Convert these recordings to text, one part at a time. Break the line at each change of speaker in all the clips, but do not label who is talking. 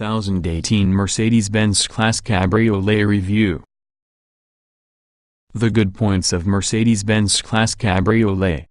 2018 Mercedes-Benz S-Class Cabriolet Review. The good points of Mercedes-Benz S-Class Cabriolet: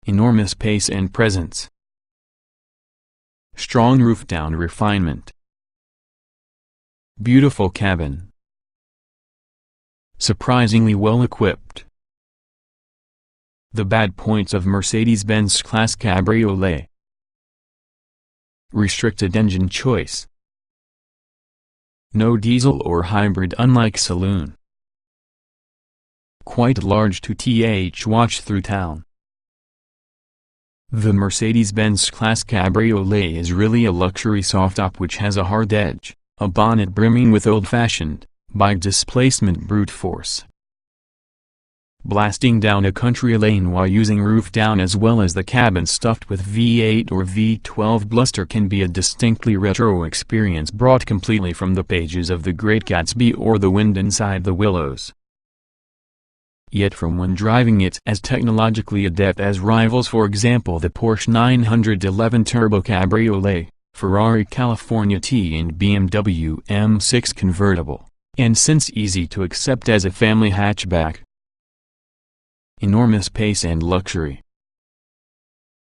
enormous pace and presence, strong roof-down refinement, beautiful cabin, surprisingly well equipped. The bad points of Mercedes-Benz S-Class Cabriolet: restricted engine choice, no diesel or hybrid unlike saloon, quite large to watch through town. The Mercedes-Benz S-Class Cabriolet is really a luxury soft-top which has a hard edge, a bonnet brimming with old-fashioned, by displacement brute force, blasting down a country lane while using roof down as well as the cabin stuffed with V8 or V12 bluster can be a distinctly retro experience brought completely from the pages of The Great Gatsby or The Wind Inside the Willows. Yet from when driving it's as technologically adept as rivals, for example the Porsche 911 Turbo Cabriolet, Ferrari California T and BMW M6 convertible, and since easy to accept as a family hatchback. Enormous pace and luxury.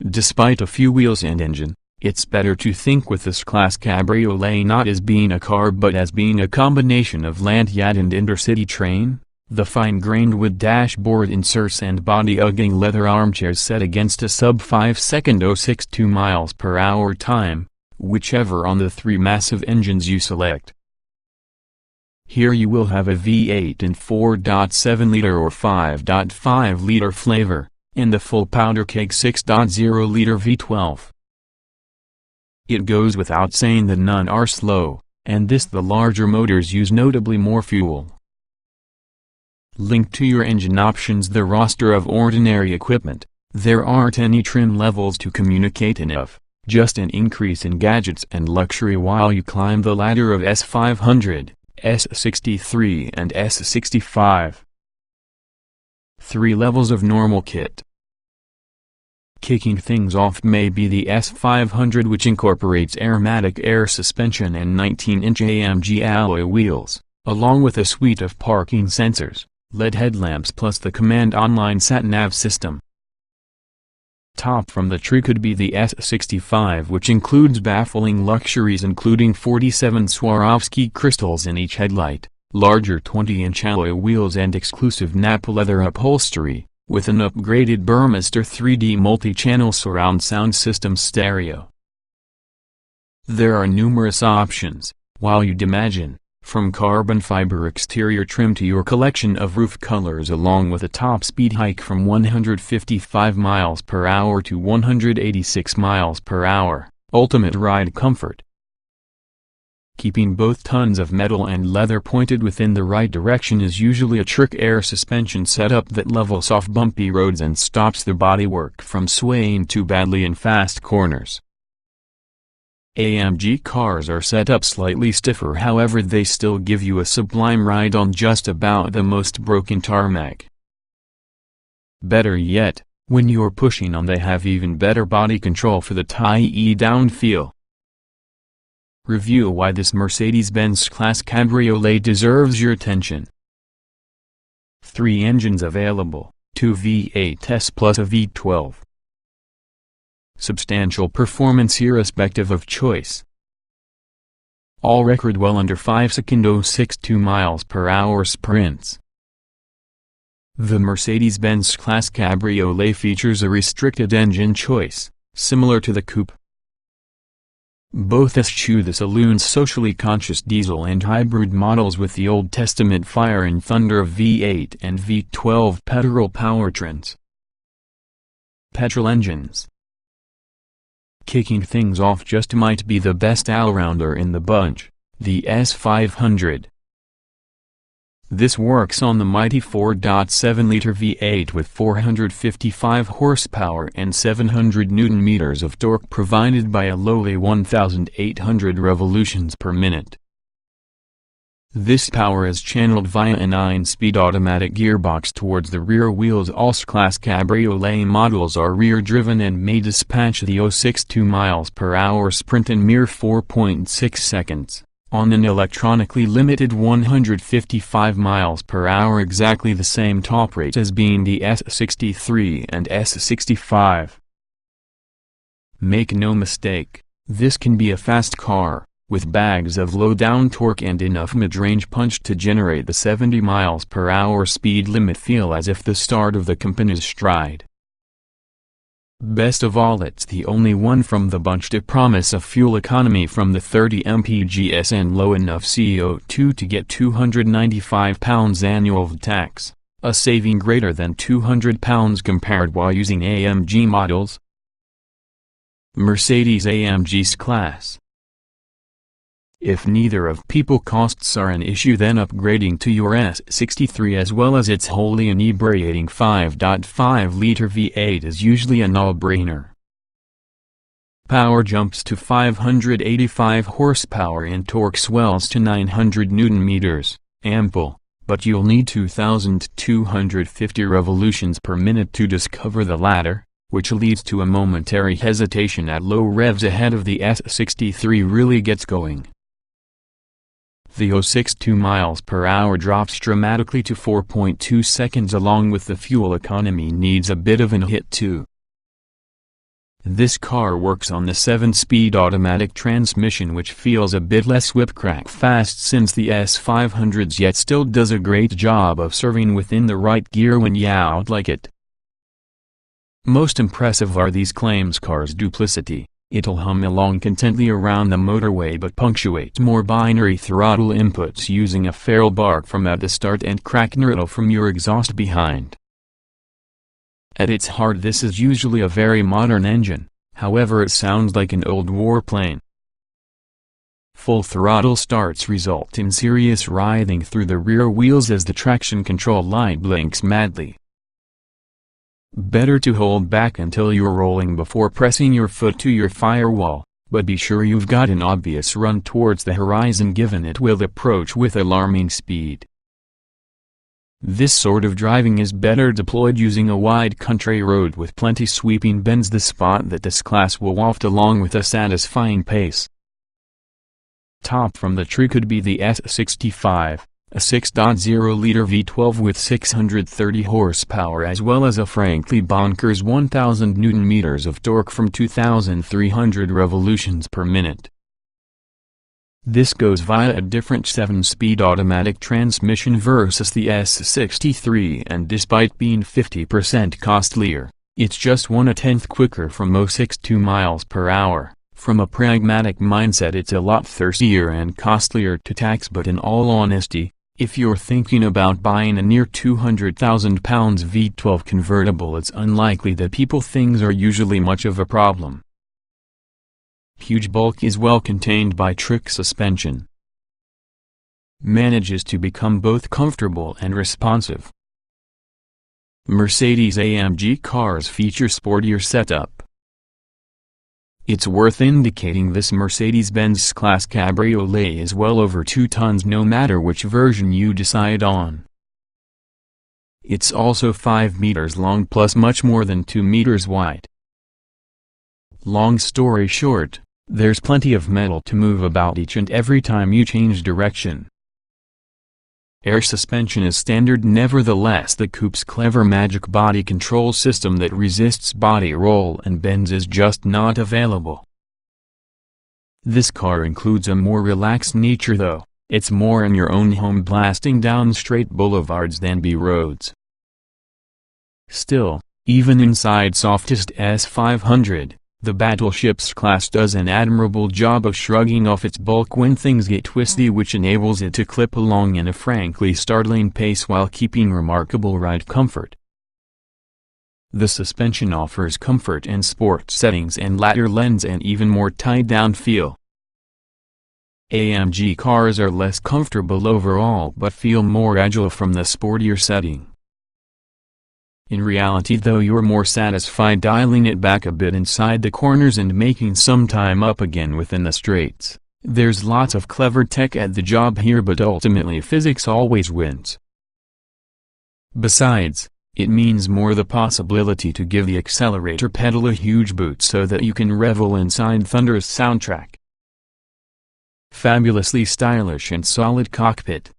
Despite a few wheels and engine, it's better to think with the S-Class Cabriolet not as being a car but as being a combination of land yacht and intercity train. The fine-grained wood dashboard inserts and body-hugging leather armchairs set against a sub-5-second 0.62 mph time, whichever on the three massive engines you select. Here you will have a V8 and 4.7-liter or 5.5-liter flavor, and the full powder keg 6.0-liter V12. It goes without saying that none are slow, and the larger motors use notably more fuel. Linked to your engine options the roster of ordinary equipment, there aren't any trim levels to communicate enough, just an increase in gadgets and luxury while you climb the ladder of S500, S63 and S65. 3 levels of normal kit. Kicking things off may be the S500, which incorporates aromatic air suspension and 19-inch AMG alloy wheels, along with a suite of parking sensors, LED headlamps plus the Command Online sat-nav system. Top from the tree could be the S65, which includes baffling luxuries including 47 Swarovski crystals in each headlight, larger 20-inch alloy wheels and exclusive Napa leather upholstery, with an upgraded Burmester 3D multi-channel surround sound system stereo. There are numerous options, while you'd imagine, from carbon fiber exterior trim to your collection of roof colors, along with a top speed hike from 155 mph to 186 mph, ultimate ride comfort. Keeping both tons of metal and leather pointed within the right direction is usually a trick air suspension setup that levels off bumpy roads and stops the bodywork from swaying too badly in fast corners. AMG cars are set up slightly stiffer, however they still give you a sublime ride on just about the most broken tarmac. Better yet, when you're pushing on they have even better body control for the tie-down feel. Review why this Mercedes-Benz S-Class Cabriolet deserves your attention. 3 engines available, 2 V8s plus a V12. Substantial performance irrespective of choice. All record well under 5-second 0.62 mph sprints. The Mercedes-Benz S-Class Cabriolet features a restricted engine choice, similar to the Coupe. Both eschew the saloon's socially conscious diesel and hybrid models with the Old Testament fire and thunder of V8 and V12 petrol powertrains. Petrol engines. Kicking things off just might be the best all-rounder in the bunch, the S500. This works on the mighty 4.7-liter V8 with 455 horsepower and 700 Nm of torque provided by a lowly 1,800 revolutions per minute. This power is channeled via a 9-speed automatic gearbox towards the rear wheels. All S-Class Cabriolet models are rear-driven and may dispatch the 062 mph sprint in mere 4.6 seconds, on an electronically limited 155 mph, exactly the same top rate as being the S63 and S65. Make no mistake, this can be a fast car, with bags of low-down torque and enough mid-range punch to generate the 70 mph speed limit. Feel as if the start of the company's stride. Best of all, it's the only one from the bunch to promise a fuel economy from the 30 mpg S and low enough CO2 to get £295 annual VAT tax, a saving greater than £200 compared while using AMG models. Mercedes-AMG S-Class. If neither of people costs are an issue, then upgrading to your S63 as well as its wholly inebriating 5.5-liter V8 is usually a no-brainer. Power jumps to 585 horsepower and torque swells to 900 Nm, ample, but you'll need 2,250 revolutions per minute to discover the latter, which leads to a momentary hesitation at low revs ahead of the S63 really gets going. The 062 mph drops dramatically to 4.2 seconds, along with the fuel economy needs a bit of an hit too. This car works on the 7-speed automatic transmission, which feels a bit less whip-crack fast since the S500's, yet still does a great job of serving within the right gear when you out like it. Most impressive are these claims car's duplicity. It'll hum along contently around the motorway but punctuates more binary throttle inputs using a feral bark from at the start and cracknurtle from your exhaust behind. At its heart, this is usually a very modern engine, however it sounds like an old warplane. Full throttle starts result in serious writhing through the rear wheels as the traction control light blinks madly. Better to hold back until you're rolling before pressing your foot to your firewall, but be sure you've got an obvious run towards the horizon, given it will approach with alarming speed. This sort of driving is better deployed using a wide country road with plenty sweeping bends, the spot that this class will waft along with a satisfying pace. Top from the tree could be the S65. A 6.0-liter V12 with 630 horsepower as well as a frankly bonkers 1000 Nm of torque from 2300 revolutions per minute. This goes via a different 7-speed automatic transmission versus the S63, and despite being 50% costlier, it's just 1/10 quicker from 062 mph. From a pragmatic mindset, it's a lot thirstier and costlier to tax, but in all honesty, if you're thinking about buying a near £200,000 V12 convertible, it's unlikely that people things are usually much of a problem. Huge bulk is well contained by trick suspension. Manages to become both comfortable and responsive. Mercedes-AMG cars feature sportier setup. It's worth indicating this Mercedes-Benz S-Class Cabriolet is well over 2 tons no matter which version you decide on. It's also 5 meters long plus much more than 2 meters wide. Long story short, there's plenty of metal to move about each and every time you change direction. Air suspension is standard, nevertheless the coupe's clever magic body control system that resists body roll and bends is just not available. This car includes a more relaxed nature though, it's more in your own home blasting down straight boulevards than B roads. Still, even inside softest S500, the battleship S-Class does an admirable job of shrugging off its bulk when things get twisty, which enables it to clip along in a frankly startling pace while keeping remarkable ride comfort. The suspension offers comfort and sport settings, and latter lends an even more tied-down feel. AMG cars are less comfortable overall but feel more agile from the sportier setting. In reality though, you're more satisfied dialing it back a bit inside the corners and making some time up again within the straights. There's lots of clever tech at the job here, but ultimately physics always wins. Besides, it means more the possibility to give the accelerator pedal a huge boot so that you can revel inside thunderous soundtrack. Fabulously stylish and solid cockpit.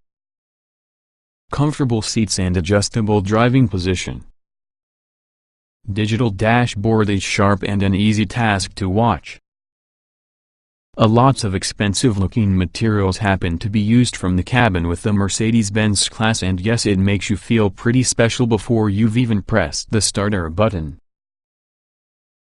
Comfortable seats and adjustable driving position. Digital dashboard is sharp and an easy task to watch. Lots of expensive-looking materials happen to be used from the cabin with the Mercedes-Benz S-Class, and yes, it makes you feel pretty special before you've even pressed the starter button.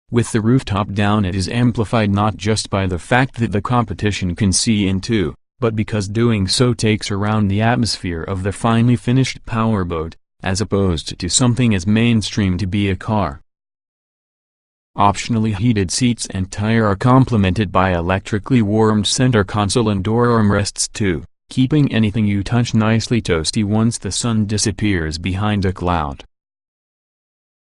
With the rooftop down, it is amplified not just by the fact that the competition can see into, but because doing so takes around the atmosphere of the finely finished powerboat, as opposed to something as mainstream to be a car. Optionally heated seats and tire are complemented by electrically warmed center console and door armrests too, keeping anything you touch nicely toasty once the sun disappears behind a cloud.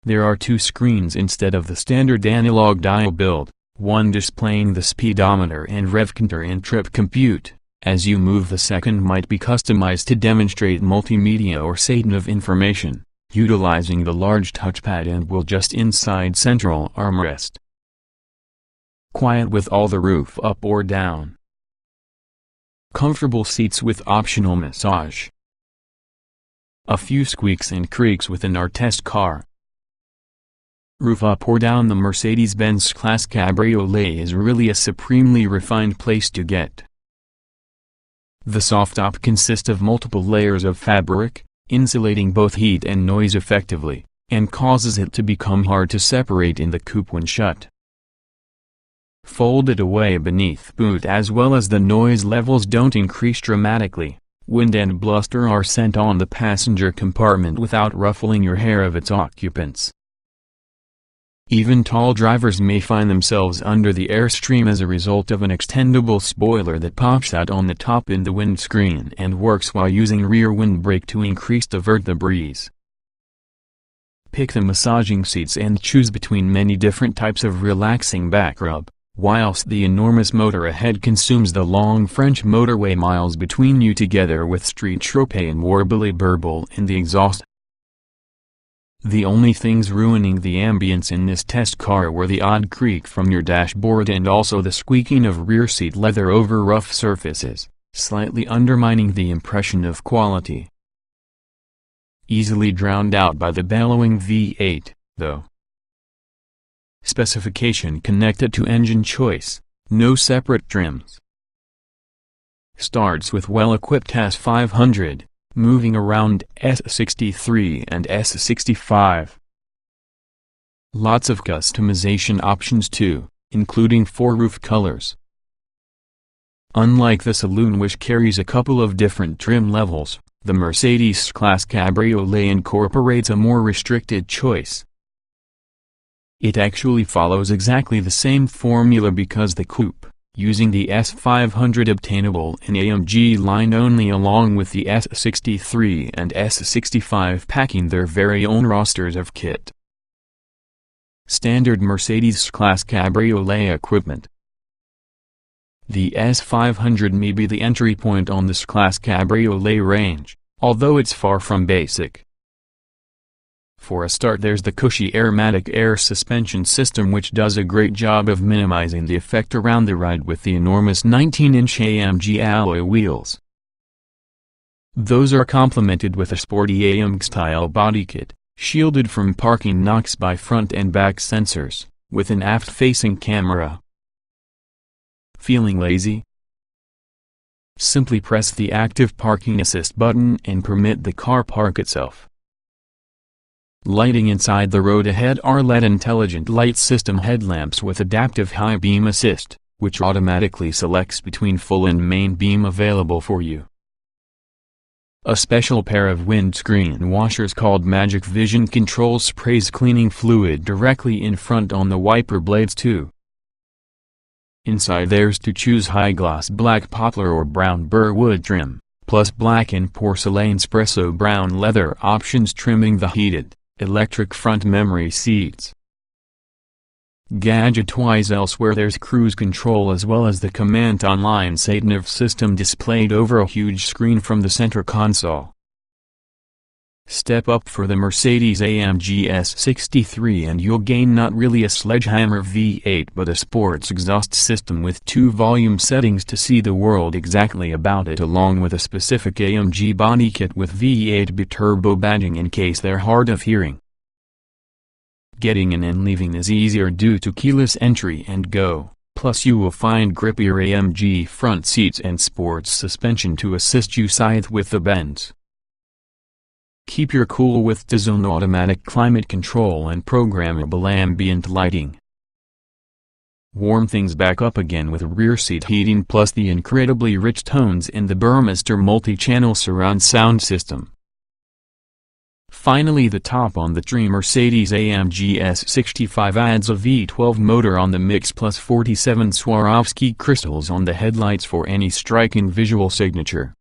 There are two screens instead of the standard analog dial build, one displaying the speedometer and rev counter and trip compute. As you move, the second might be customized to demonstrate multimedia or sedan of information, utilizing the large touchpad and will just inside central armrest. Quiet with all the roof up or down. Comfortable seats with optional massage. A few squeaks and creaks within our test car. Roof up or down, the Mercedes-Benz S-Class Cabriolet is really a supremely refined place to get. The soft top consists of multiple layers of fabric, insulating both heat and noise effectively, and causes it to become hard to separate in the coupe when shut. Folded away beneath boot, as well as the noise levels don't increase dramatically. Wind and bluster are sent on the passenger compartment without ruffling your hair of its occupants. Even tall drivers may find themselves under the airstream as a result of an extendable spoiler that pops out on the top in the windscreen and works while using rear windbreak to divert the breeze. Pick the massaging seats and choose between many different types of relaxing back rub, whilst the enormous motor ahead consumes the long French motorway miles between you, together with street chirpy and warbly burble in the exhaust. The only things ruining the ambience in this test car were the odd creak from your dashboard and also the squeaking of rear seat leather over rough surfaces, slightly undermining the impression of quality. Easily drowned out by the bellowing V8, though. Specification connected to engine choice, no separate trims. Starts with well-equipped S500. Moving around S63 and S65. Lots of customization options too, including 4 roof colors. Unlike the saloon, which carries a couple of different trim levels, the Mercedes S-Class Cabriolet incorporates a more restricted choice. It actually follows exactly the same formula because the coupe, using the S500 obtainable in AMG line only, along with the S63 and S65 packing their very own rosters of kit. Standard Mercedes S-Class Cabriolet equipment. The S500 may be the entry point on the S-Class Cabriolet range, although it's far from basic. For a start, there's the cushy Airmatic air suspension system, which does a great job of minimizing the effect around the ride with the enormous 19-inch AMG alloy wheels. Those are complemented with a sporty AMG-style body kit, shielded from parking knocks by front and back sensors, with an aft-facing camera. Feeling lazy? Simply press the active parking assist button and permit the car park itself. Lighting inside the road ahead are LED intelligent light system headlamps with adaptive high beam assist, which automatically selects between full and main beam available for you. A special pair of windscreen washers called Magic Vision Control sprays cleaning fluid directly in front on the wiper blades too. Inside there's to choose high gloss black poplar or brown burr wood trim, plus black and porcelain espresso brown leather options trimming the heated, electric front memory seats. Gadget-wise elsewhere there's cruise control as well as the command online sat-nav system displayed over a huge screen from the center console. Step up for the Mercedes-AMG S63 and you'll gain not really a sledgehammer V8 but a sports exhaust system with 2 volume settings to see the world exactly about it, along with a specific AMG body kit with V8 biturbo badging in case they're hard of hearing. Getting in and leaving is easier due to keyless entry and go, plus you will find grippier AMG front seats and sports suspension to assist you scythe with the bends. Keep your cool with DAZN automatic climate control and programmable ambient lighting. Warm things back up again with rear seat heating plus the incredibly rich tones in the Burmester multi-channel surround sound system. Finally, the top on the tree Mercedes-AMG S65 adds a V12 motor on the mix plus 47 Swarovski crystals on the headlights for any striking visual signature.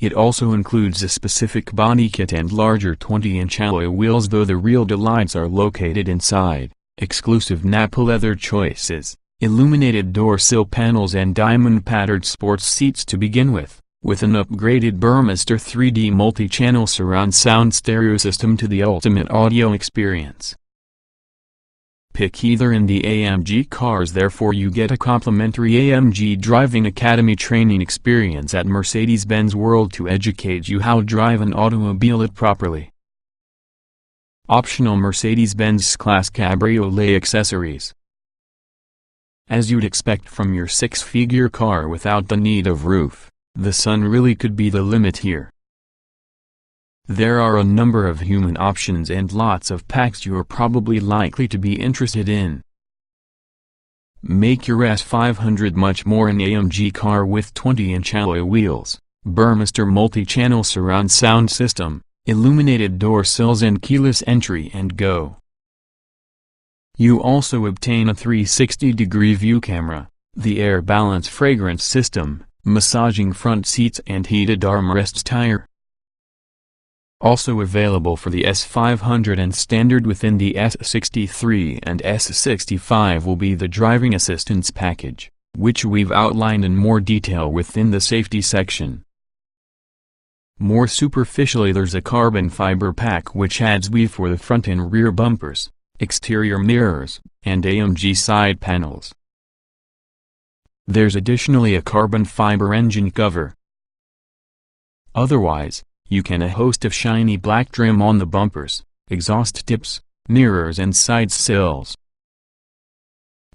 It also includes a specific body kit and larger 20-inch alloy wheels, though the real delights are located inside: exclusive Nappa leather choices, illuminated door sill panels and diamond-patterned sports seats to begin with an upgraded Burmester 3D multi-channel surround sound stereo system to the ultimate audio experience. Pick either in the AMG cars, therefore you get a complimentary AMG Driving Academy training experience at Mercedes-Benz World to educate you how to drive an automobile properly. Optional Mercedes-Benz S-Class Cabriolet accessories. As you'd expect from your 6-figure car without the need of roof, the sun really could be the limit here. There are a number of human options and lots of packs you're probably likely to be interested in. Make your S500 much more an AMG car with 20-inch alloy wheels, Burmester multi-channel surround sound system, illuminated door sills and keyless entry and go. You also obtain a 360-degree view camera, the air balance fragrance system, massaging front seats and heated armrests tire. Also available for the S500 and standard within the S63 and S65 will be the driving assistance package, which we've outlined in more detail within the safety section. More superficially, there's a carbon fiber pack which adds weave for the front and rear bumpers, exterior mirrors, and AMG side panels. There's additionally a carbon fiber engine cover. Otherwise, you can a host of shiny black trim on the bumpers, exhaust tips, mirrors and side sills.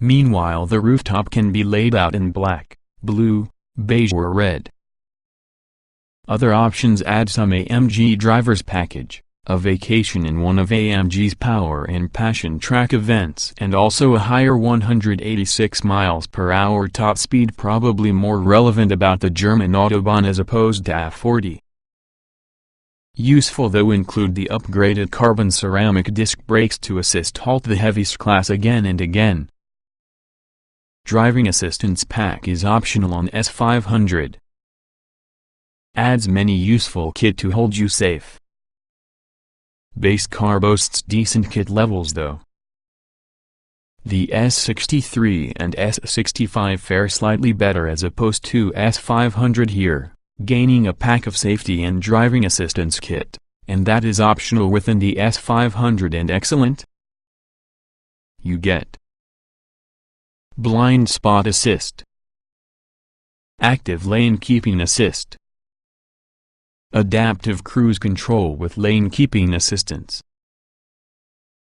Meanwhile, the rooftop can be laid out in black, blue, beige or red. Other options add some AMG drivers package, a vacation in one of AMG's Power and Passion track events, and also a higher 186 miles per hour top speed, probably more relevant about the German Autobahn as opposed to A40. Useful though include the upgraded carbon ceramic disc brakes to assist halt the heavy S-Class again and again. Driving assistance pack is optional on S500. Adds many useful kit to hold you safe. Base car boasts decent kit levels though. The S63 and S65 fare slightly better as opposed to S500 here, gaining a pack of safety and driving assistance kit, and that is optional within the S500 and excellent. You get blind spot assist, active lane keeping assist, adaptive cruise control with lane keeping assistance,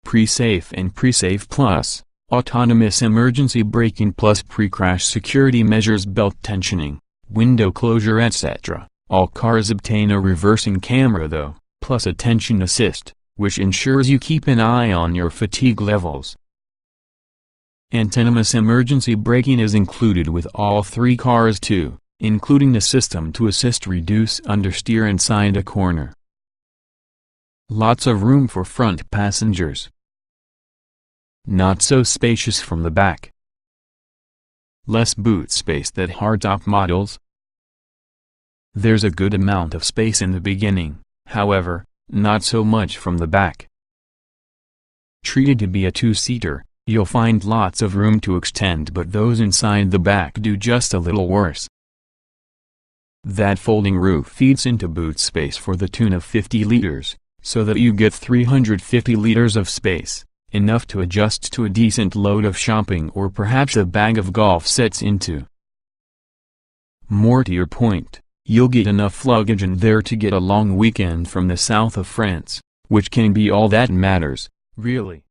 pre-safe and pre-safe plus, autonomous emergency braking plus pre-crash security measures, belt tensioning, window closure etc. All cars obtain a reversing camera though, plus attention assist, which ensures you keep an eye on your fatigue levels. Autonomous emergency braking is included with all 3 cars too, including the system to assist reduce understeer inside a corner. Lots of room for front passengers. Not so spacious from the back. Less boot space than hardtop models. There's a good amount of space in the beginning, however, not so much from the back. Treated to be a 2-seater, You'll find lots of room to extend, but those inside the back do just a little worse. That folding roof feeds into boot space for the tune of 50 liters, so that you get 350 liters of space, enough to adjust to a decent load of shopping or perhaps a bag of golf sets into. More to your point, you'll get enough luggage in there to get a long weekend from the south of France, which can be all that matters, really.